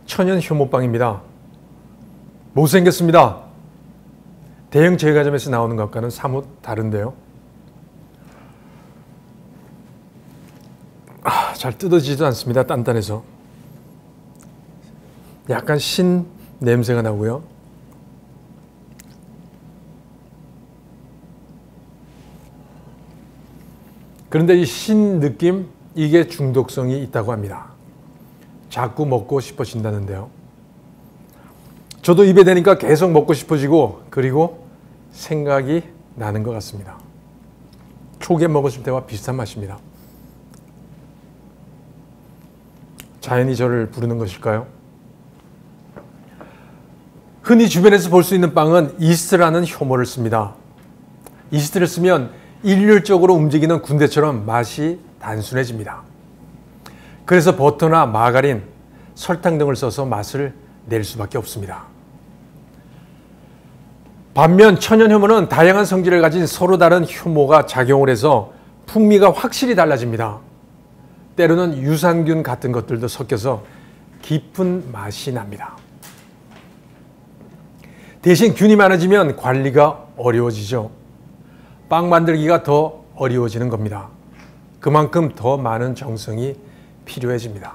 천연 효모빵입니다. 못생겼습니다. 대형 제과점에서 나오는 것과는 사뭇 다른데요. 잘 뜯어지지도 않습니다. 단단해서. 약간 신 냄새가 나고요. 그런데 이 신 느낌, 이게 중독성이 있다고 합니다. 자꾸 먹고 싶어진다는데요. 저도 입에 대니까 계속 먹고 싶어지고, 그리고 생각이 나는 것 같습니다. 초기에 먹었을 때와 비슷한 맛입니다. 자연이 저를 부르는 것일까요? 흔히 주변에서 볼 수 있는 빵은 이스트라는 효모를 씁니다. 이스트를 쓰면 일률적으로 움직이는 군대처럼 맛이 단순해집니다. 그래서 버터나 마가린, 설탕 등을 써서 맛을 낼 수밖에 없습니다. 반면 천연 효모는 다양한 성질을 가진 서로 다른 효모가 작용을 해서 풍미가 확실히 달라집니다. 때로는 유산균 같은 것들도 섞여서 깊은 맛이 납니다. 대신 균이 많아지면 관리가 어려워지죠. 빵 만들기가 더 어려워지는 겁니다. 그만큼 더 많은 정성이 필요해집니다.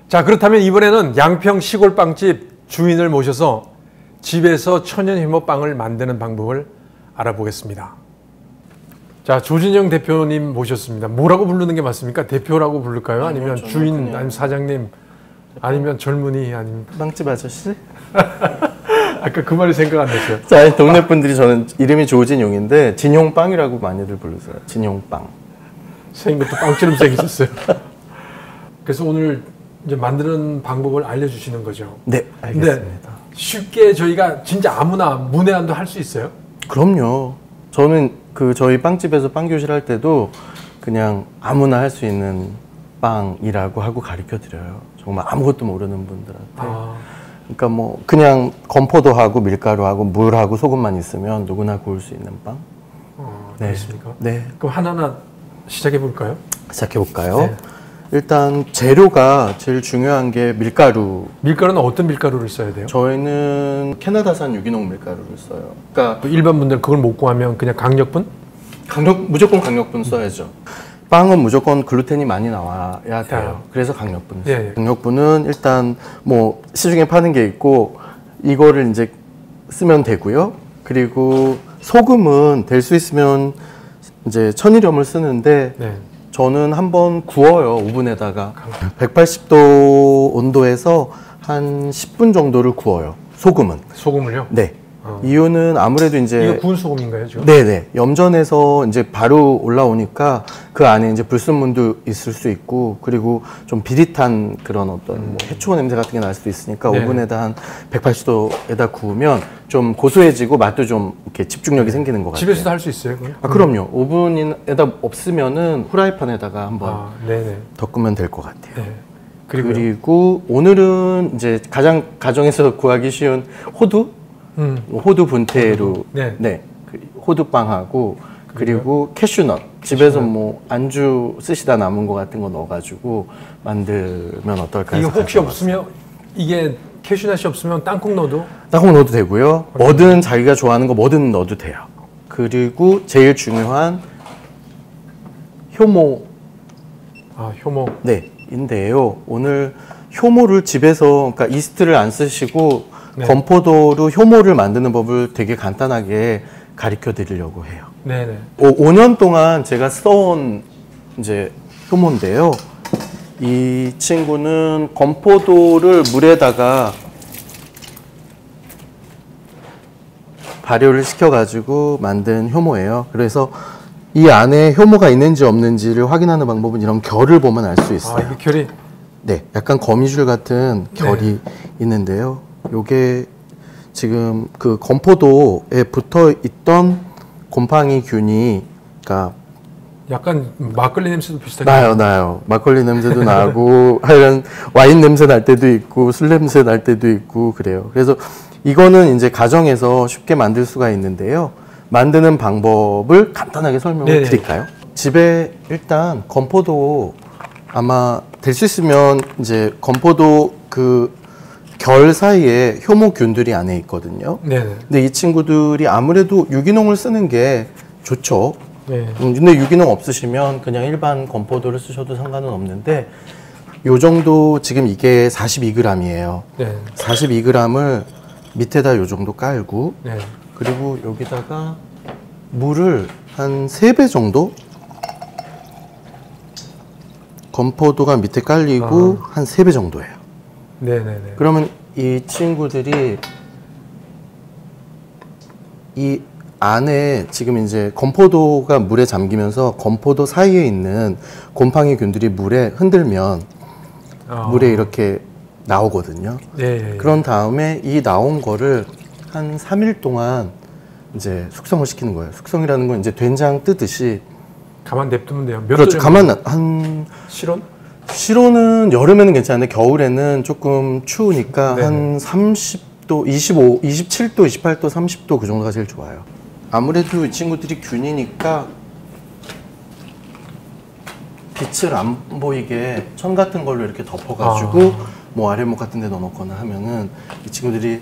자, 그렇다면 이번에는 양평 시골 빵집 주인을 모셔서 집에서 천연 효모빵을 만드는 방법을 알아보겠습니다. 자, 조진영 대표님 모셨습니다. 뭐라고 부르는 게 맞습니까? 대표라고 부를까요? 아니면 주인, 아니면 사장님, 아니면 젊은이, 아니면 빵집 아저씨? 아까 그 말이 생각 안 났어요. 자, 동네 분들이 저는 이름이 조진용인데 진용빵이라고 많이들 부르세요. 진용빵. 생긴 것도 빵처럼 생기셨어요. 그래서 오늘 이제 만드는 방법을 알려주시는 거죠. 네, 알겠습니다. 쉽게 저희가 진짜 아무나 문외한도 할 수 있어요? 그럼요. 저는 저희 빵집에서 빵교실 할 때도 그냥 아무나 할 수 있는 빵이라고 하고 가르쳐 드려요. 정말 아무것도 모르는 분들한테. 그러니까 뭐 그냥 건포도하고 밀가루하고 물하고 소금만 있으면 누구나 구울 수 있는 빵. 네. 그렇습니까? 네. 그럼 하나하나 시작해 볼까요? 시작해 볼까요? 네. 일단 재료가 제일 중요한 게 밀가루. 밀가루는 어떤 밀가루를 써야 돼요? 저희는 캐나다산 유기농 밀가루를 써요. 그러니까 일반 분들 그걸 못 구하면 그냥 강력분? 무조건 강력분 써야죠. 빵은 무조건 글루텐이 많이 나와야 돼요. 그래서 강력분 써요. 예. 강력분은 일단 뭐 시중에 파는 게 있고 이거를 이제 쓰면 되고요. 그리고 소금은 될 수 있으면 이제 천일염을 쓰는데 네. 저는 한번 구워요. 오븐에다가 180도 온도에서 한 10분 정도를 구워요. 소금은. 소금을요? 네. 이유는 아무래도 이제 이거 구운 소금인가요, 지금? 네네. 염전에서 이제 바로 올라오니까 그 안에 이제 불순물도 있을 수 있고 그리고 좀 비릿한 그런 어떤 뭐 해초 냄새 같은 게 날 수도 있으니까 네. 오븐에다 한 180도에다 구우면 좀 고소해지고 맛도 좀 이렇게 집중력이 생기는 것 같아요. 집에서도 할 수 있어요, 그럼? 그럼요. 오븐에다 없으면은 후라이팬에다가 한번 네네. 덮으면 될 것 같아요. 네. 그리고 오늘은 이제 가장 가정에서 구하기 쉬운 호두 분태로 네. 호두빵하고 그리고 캐슈넛 집에서 뭐 안주 쓰시다 남은 거 같은 거 넣어가지고 만들면 어떨까 해서 이게 혹시 없으면 이게 캐슈넛이 없으면 땅콩 넣어도? 땅콩 넣어도 되고요. 뭐든 자기가 좋아하는 거 뭐든 넣어도 돼요. 그리고 제일 중요한 효모. 효모. 네, 인데요. 오늘 효모를 집에서 그러니까 이스트를 안 쓰시고 네. 건포도로 효모를 만드는 법을 되게 간단하게 가르쳐 드리려고 해요. 네네. 5년 동안 제가 써온 이제 효모인데요. 이 친구는 건포도를 물에다가 발효를 시켜가지고 만든 효모예요. 그래서 이 안에 효모가 있는지 없는지를 확인하는 방법은 이런 결을 보면 알 수 있어요. 이게 결이? 네, 약간 거미줄 같은 결이 있는데요. 요게 지금 그 건포도에 붙어 있던 곰팡이균이, 그러니까 약간 막걸리 냄새도 비슷하게 나요. 막걸리 냄새도 나고 하여간 와인 냄새 날 때도 있고 술 냄새 날 때도 있고 그래요. 그래서 이거는 이제 가정에서 쉽게 만들 수가 있는데요. 만드는 방법을 간단하게 설명을 드릴까요? 집에 일단 건포도 아마 될 수 있으면 이제 건포도 그 결 사이에 효모균들이 안에 있거든요. 네네. 근데 이 친구들이 아무래도 유기농을 쓰는 게 좋죠. 네. 근데 유기농 없으시면 그냥 일반 건포도를 쓰셔도 상관은 없는데 요 정도 지금 이게 42g이에요. 네. 42g을 밑에다 요 정도 깔고 네. 그리고 여기다가 물을 한 3배 정도 건포도가 밑에 깔리고 한 3배 정도예요. 네네네. 그러면 이 친구들이 이 안에 지금 이제 건포도가 물에 잠기면서 건포도 사이에 있는 곰팡이균들이 물에 흔들면 물에 이렇게 나오거든요. 네. 그런 다음에 이 나온 거를 한 3일 동안 이제 숙성을 시키는 거예요. 숙성이라는 건 이제 된장 뜨듯이 가만 냅두면 돼요. 몇 그렇죠. 도에 가만 한 실온? 실온은 여름에는 괜찮은데 겨울에는 조금 추우니까 네네. 한 30도, 25, 27도, 28도, 30도 그 정도가 제일 좋아요. 아무래도 이 친구들이 균이니까 빛을 안 보이게 천 같은 걸로 이렇게 덮어가지고 뭐 아래목 같은 데 넣어놓거나 하면은 이 친구들이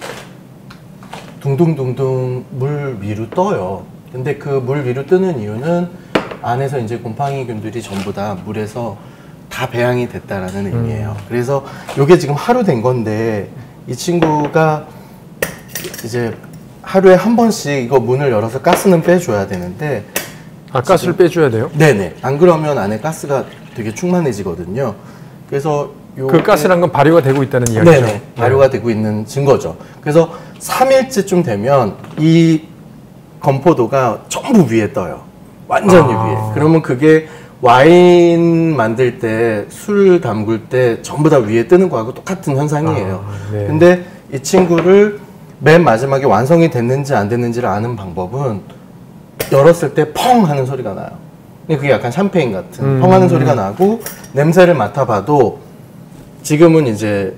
둥둥둥둥 물 위로 떠요. 근데 그 물 위로 뜨는 이유는 안에서 이제 곰팡이균들이 전부 다 물에서 다 배양이 됐다라는 의미예요. 그래서 이게 지금 하루 된 건데 이 친구가 이제 하루에 한 번씩 이거 문을 열어서 가스는 빼줘야 되는데 가스를 빼줘야 돼요? 네네. 안 그러면 안에 가스가 되게 충만해지거든요. 그래서 그 가스란 건 발효가 되고 있다는 이야기죠? 네네. 발효가 되고 있는 증거죠. 그래서 3일째쯤 되면 이 건포도가 전부 위에 떠요. 완전히 위에. 그러면 그게 와인 만들 때, 술 담글 때 전부 다 위에 뜨는 거하고 똑같은 현상이에요. 네. 근데 이 친구를 맨 마지막에 완성이 됐는지 안 됐는지를 아는 방법은 열었을 때 펑 하는 소리가 나요. 근데 그게 약간 샴페인 같은 펑 하는 소리가 나고 냄새를 맡아봐도 지금은 이제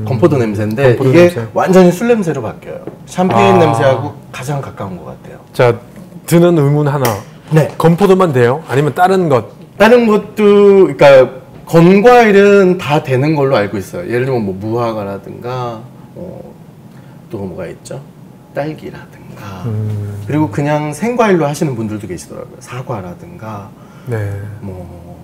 건포도 냄새인데 건포도 이게 냄새. 완전히 술 냄새로 바뀌어요. 샴페인 냄새하고 가장 가까운 것 같아요. 자, 드는 의문 하나. 네. 건포도만 돼요? 아니면 다른 것? 다른 것도 그러니까 건과일은 다 되는 걸로 알고 있어요. 예를 들면 뭐 무화과라든가 또 뭐가 있죠? 딸기라든가 그리고 그냥 생과일로 하시는 분들도 계시더라고요. 사과라든가 네. 뭐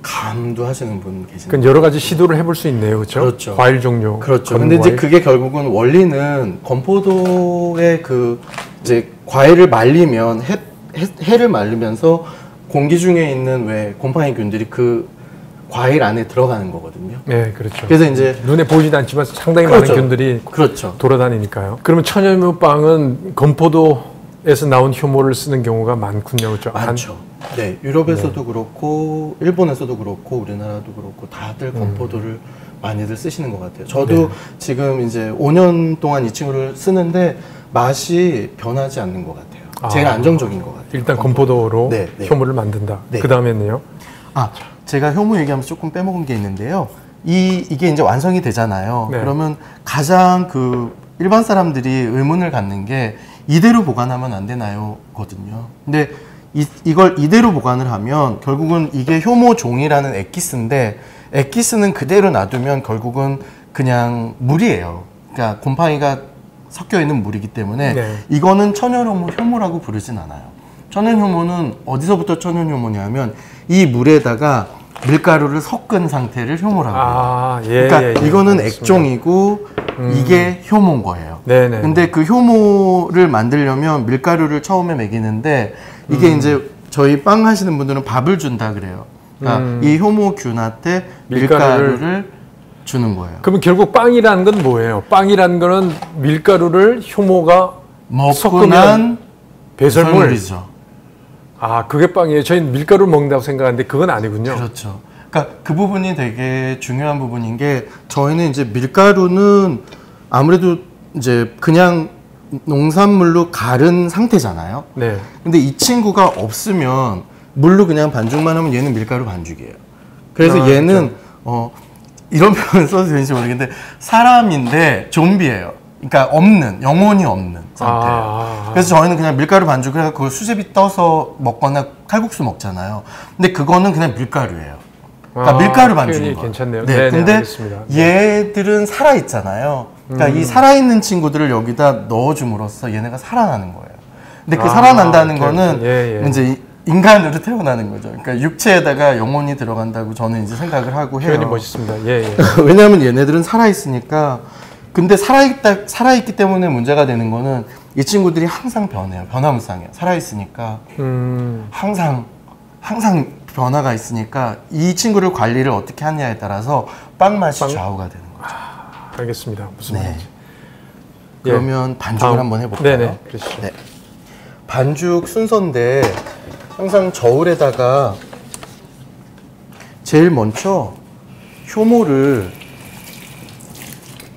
감도 하시는 분 계시는. 그건 여러 가지 시도를 해볼 수 있네요, 그렇죠? 그렇죠. 과일 종류. 그렇죠. 근데 이제 그게 결국은 원리는 건포도의 그 이제 과일을 말리면 해를 말리면서 공기 중에 있는 왜 곰팡이균들이 그 과일 안에 들어가는 거거든요. 네, 그렇죠. 그래서 이제 눈에 보이지도 않지만 상당히 그렇죠. 많은 균들이 그렇죠. 돌아다니니까요. 그러면 천연효모빵은 건포도에서 나온 효모를 쓰는 경우가 많군요, 그렇죠? 많죠. 네, 유럽에서도 그렇고 일본에서도 그렇고 우리나라도 그렇고 다들 건포도를 많이들 쓰시는 것 같아요. 저도 지금 이제 5년 동안 이 친구를 쓰는데 맛이 변하지 않는 것 같아요. 제일 안정적인 것 같아요. 일단 건포도로 네, 네. 효모를 만든다. 네. 그 다음에는요? 제가 효모 얘기하면서 조금 빼먹은 게 있는데요. 이게 이제 완성이 되잖아요. 네. 그러면 가장 그 일반 사람들이 의문을 갖는 게 이대로 보관하면 안 되나요? 거든요. 근데 이걸 이대로 보관을 하면 결국은 이게 효모 종이라는 엑기스인데 엑기스는 그대로 놔두면 결국은 그냥 물이에요. 그러니까 곰팡이가 섞여 있는 물이기 때문에 네. 이거는 천연효모라고 부르진 않아요. 천연효모는 어디서부터 천연효모냐면 이 물에다가 밀가루를 섞은 상태를 효모라고 해요. 그러니까 이거는 알겠습니다. 액종이고 이게 효모인 거예요. 네네. 근데 그 효모를 만들려면 밀가루를 처음에 먹이는데 이게 이제 저희 빵 하시는 분들은 밥을 준다 그래요. 그러니까 이 효모균한테 밀가루를 주는 거예요. 그러면 결국 빵이라는 건 뭐예요? 빵이라는 거는 밀가루를 효모가 먹고 난 배설물이죠. 그게 빵이에요. 저희는 밀가루를 먹는다고 생각하는데 그건 아니군요. 그렇죠. 그러니까 그 부분이 되게 중요한 부분인 게 저희는 이제 밀가루는 아무래도 이제 그냥 농산물로 갈은 상태잖아요. 네. 근데 이 친구가 없으면 물로 그냥 반죽만 하면 얘는 밀가루 반죽이에요. 그래서 얘는 이런 표현 써도 되는지 모르겠는데 사람인데 좀비예요. 그러니까 영혼이 없는 상태예요. 그래서 저희는 그냥 밀가루 반죽을 해서 그걸 수제비 떠서 먹거나 칼국수 먹잖아요. 근데 그거는 그냥 밀가루예요. 그러니까 밀가루 반죽인 거예요. 괜찮네요. 네, 네네, 근데 알겠습니다. 얘들은 살아 있잖아요. 그러니까 이 살아있는 친구들을 여기다 넣어줌으로써 얘네가 살아나는 거예요. 근데 그 살아난다는 거는 예. 이제 인간으로 태어나는 거죠. 그러니까 육체에다가 영혼이 들어간다고 저는 이제 생각을 하고 해요. 표현이 멋있습니다. 예. 왜냐하면 얘네들은 살아있으니까. 근데 살아있기 때문에 문제가 되는 거는 이 친구들이 항상 변해요. 변화무쌍해요. 살아있으니까. 항상 변화가 있으니까 이 친구를 관리를 어떻게 하느냐에 따라서 빵 맛이 좌우가 되는 거죠. 알겠습니다. 무슨 말인지. 그러면 반죽을 한번 해볼까요? 네네. 그러시죠. 네. 반죽 순서인데 항상 저울에다가 제일 먼저 효모를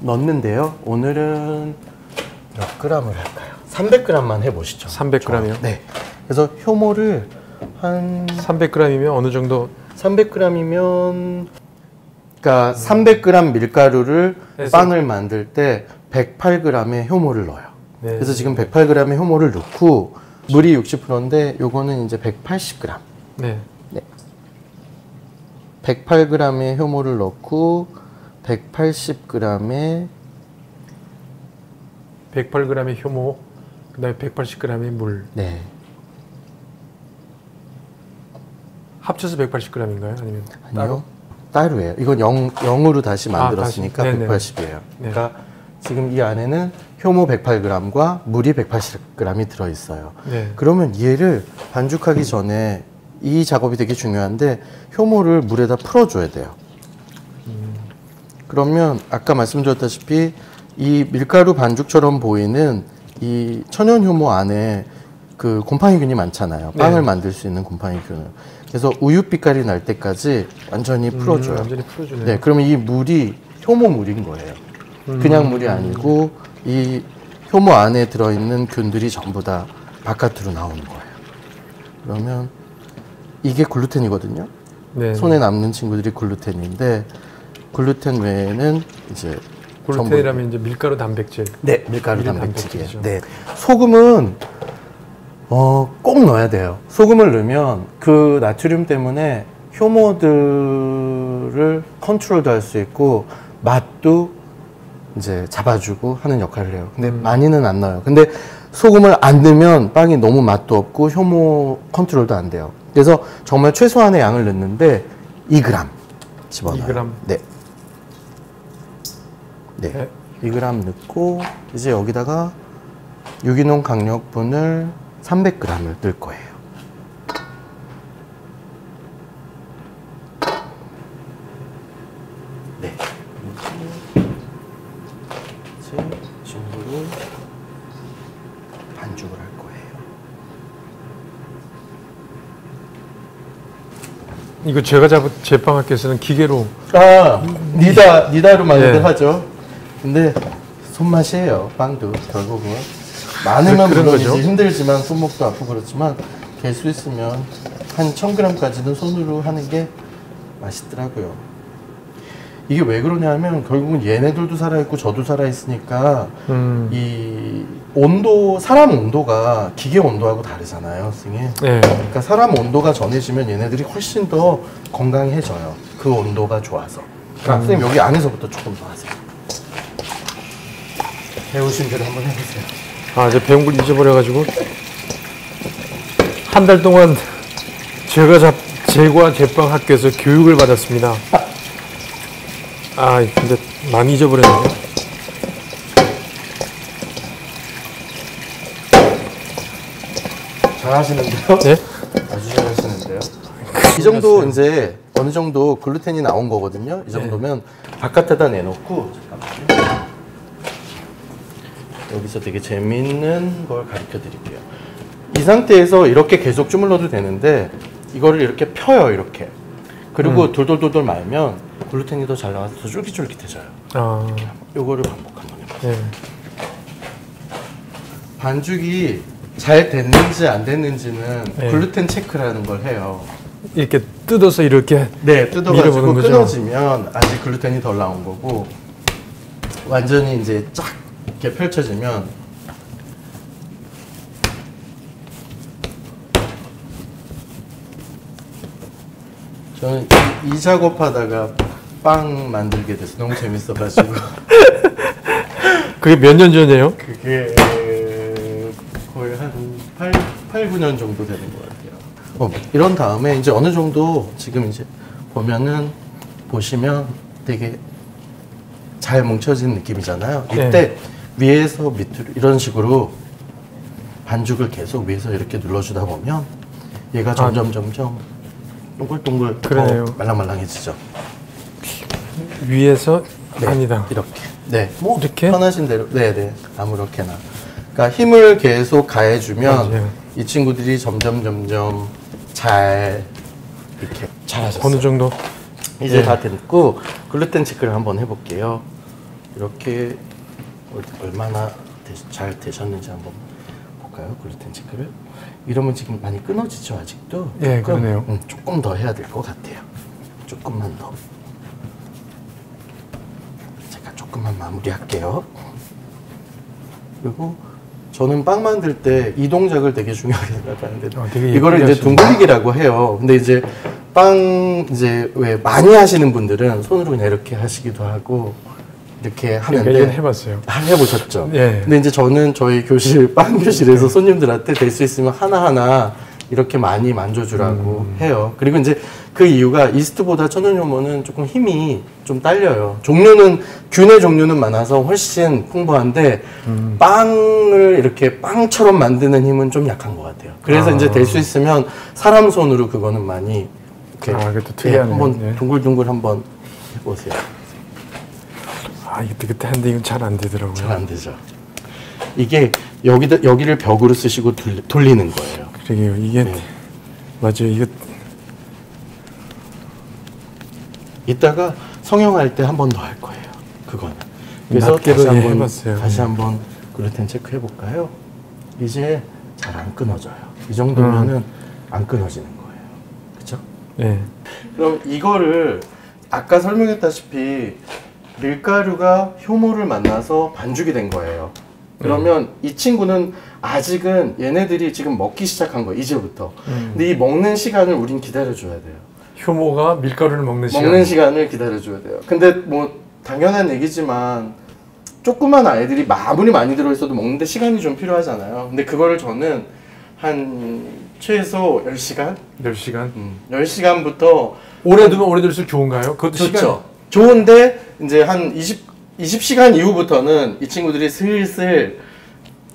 넣는데요. 오늘은 몇 그램을 할까요? 300g만 해보시죠. 300g이요? 네. 그래서 효모를 한 300g이면 어느 정도? 300g이면 그러니까 300g 밀가루를 빵을 만들 때 108g의 효모를 넣어요. 네. 그래서 지금 108g의 효모를 넣고 물이 60%인데 요거는 이제 180g. 네. 108g의 효모를 넣고 180g의 108g의 효모, 그다음에 180g의 물. 네. 합쳐서 180g인가요? 아니면 아니요. 따로예요. 이건 0으로 다시 만들었으니까 다시. 180이에요. 네. 그러니까 지금 이 안에는 효모 108g과 물이 180g이 들어있어요. 네. 그러면 얘를 반죽하기 전에 이 작업이 되게 중요한데 효모를 물에다 풀어줘야 돼요. 그러면 아까 말씀드렸다시피 이 밀가루 반죽처럼 보이는 이 천연 효모 안에 그 곰팡이균이 많잖아요. 빵을 만들 수 있는 곰팡이균을. 그래서 우유 빛깔이 날 때까지 완전히 풀어줘요. 완전히 풀어주네요. 네, 그러면 이 물이 효모물인 거예요. 그냥 물이 아니고 이 효모 안에 들어있는 균들이 전부 다 바깥으로 나오는 거예요. 그러면 이게 글루텐이거든요. 네. 손에 남는 친구들이 글루텐인데 글루텐 외에는 이제 글루텐이라면 이제 밀가루 단백질. 네, 밀가루 밀가루 단백질이에요. 단백질이죠. 네, 소금은 꼭 넣어야 돼요. 소금을 넣으면 그 나트륨 때문에 효모들을 컨트롤도 할 수 있고 맛도 이제 잡아주고 하는 역할을 해요. 근데 많이는 안 넣어요. 근데 소금을 안 넣으면 빵이 너무 맛도 없고 효모 컨트롤도 안 돼요. 그래서 정말 최소한의 양을 넣는데 2g 집어넣어요. 2g. 네. 네. 2g 넣고 이제 여기다가 유기농 강력분을 300g을 넣을 거예요. 네. 이제 친구를 반죽을 할 거예요. 이거 제가 제빵학교에서는 기계로 니다로 많이들 네. 하죠. 근데 손맛이에요. 빵도 결국은 많으면 그런 물론이지 거죠. 힘들지만 손목도 아프고 그렇지만 갤 수 있으면 한 1000g까지는 손으로 하는 게 맛있더라고요. 이게 왜 그러냐면 결국은 얘네들도 살아있고 저도 살아있으니까 이 온도, 사람 온도가 기계 온도하고 다르잖아요, 선생님. 네. 그러니까 사람 온도가 전해지면 얘네들이 훨씬 더 건강해져요. 그 온도가 좋아서. 그러니까 선생님 여기 안에서부터 조금 더 하세요. 배우신 대로 한번 해보세요. 아, 제가 배운 걸 잊어버려가지고 한 달 동안 제가 제과 제빵 학교에서 교육을 받았습니다. 아, 근데 많이 잊어버렸네요. 잘하시는데요? 네? 아주 잘하시는데요? 이 정도 이제 어느 정도 글루텐이 나온 거거든요. 이 정도면 바깥에다 내놓고 잠깐만요. 여기서 되게 재밌는 걸 가르쳐 드릴게요. 이 상태에서 이렇게 계속 주물러도 되는데 이거를 이렇게 펴요, 이렇게. 그리고 돌돌돌돌 말면 글루텐이 더 잘 나와서 더 쫄깃쫄깃해져요. 아, 요거를 반복 한번 해보세요. 네. 반죽이 잘 됐는지 안 됐는지는 네. 글루텐 체크라는 걸 해요. 이렇게 뜯어서 이렇게 네, 뜯어가지고 밀어보는 거죠? 끊어지면 아직 글루텐이 덜 나온 거고 완전히 이제 쫙 이렇게 펼쳐지면 저는 이 작업하다가 빵 만들게 돼서 너무 재밌어가지고. 그게 몇 년 전이에요? 그게 거의 한 8, 9년 정도 되는 것 같아요. 이런 다음에 이제 어느 정도 지금 이제 보시면 되게 잘 뭉쳐진 느낌이잖아요. 이때 네. 위에서 밑으로 이런 식으로 반죽을 계속 위에서 이렇게 눌러주다 보면 얘가 점점 동글동글 그러네요. 더 말랑말랑해지죠. 위에서 네, 아니다. 이렇게. 네, 뭐 이렇게? 편하신 대로. 네네, 아무렇게나. 그러니까 힘을 계속 가해주면 맞아요. 이 친구들이 점점 잘 이렇게 잘하셨어요. 어느 정도? 이제 네. 다 됐고 글루텐 체크를 한번 해볼게요. 이렇게 얼마나 잘 되셨는지 한번 볼까요? 글루텐 체크를. 이러면 지금 많이 끊어지죠 아직도? 예, 그러네요. 조금 더 해야 될 것 같아요. 조금만 더. 제가 조금만 마무리할게요. 그리고 저는 빵 만들 때 이 동작을 되게 중요하게 생각하는데 되게 이거를 이제 하시네. 둥글리기라고 해요. 근데 이제 빵 이제 왜 많이 하시는 분들은 손으로 그냥 이렇게 하시기도 하고 이렇게 하는데 이건 해봤어요. 해보셨죠? 예. 근데 이제 저는 저희 교실 빵 교실에서 손님들한테 될 수 있으면 하나하나 이렇게 많이 만져주라고 해요. 그리고 이제 그 이유가 이스트보다 천연효모는 조금 힘이 좀 딸려요. 균의 종류는 많아서 훨씬 풍부한데 빵을 이렇게 빵처럼 만드는 힘은 좀 약한 것 같아요. 그래서 이제 될 수 있으면 사람 손으로 그거는 많이 이렇게 그것도 특이하네요. 한번 예. 둥글둥글 한번 해보세요. 이것도 그때 한데 이건 잘 안 되더라고요. 잘 안 되죠. 이게 여기를 벽으로 쓰시고 돌리는 거예요. 그러게요. 이게 네. 맞아요. 이거 이따가 성형할 때 한 번 더 할 거예요. 그거는. 그래서 낱개로 다시 한번 해봤어요. 다시 한번 글루텐 체크해 볼까요? 이제 잘 안 끊어져요. 이 정도면은 안 끊어지는 거예요. 그렇죠? 예. 그럼 이거를 아까 설명했다시피 밀가루가 효모를 만나서 반죽이 된 거예요. 그러면 이 친구는 아직은 얘네들이 지금 먹기 시작한 거예요. 이제부터. 근데 이 먹는 시간을 우린 기다려줘야 돼요. 효모가 밀가루를 먹는 시간을 기다려줘야 돼요. 근데 뭐 당연한 얘기지만 조그만 아이들이 아무리 많이 들어있어도 먹는데 시간이 좀 필요하잖아요. 근데 그거를 저는 한 최소 10시간? 10시간? 10시간부터 오래 두면 오래 들수록 좋은가요? 그것도 좋죠. 시간. 좋은데 이제 한 20시간 이후부터는 이 친구들이 슬슬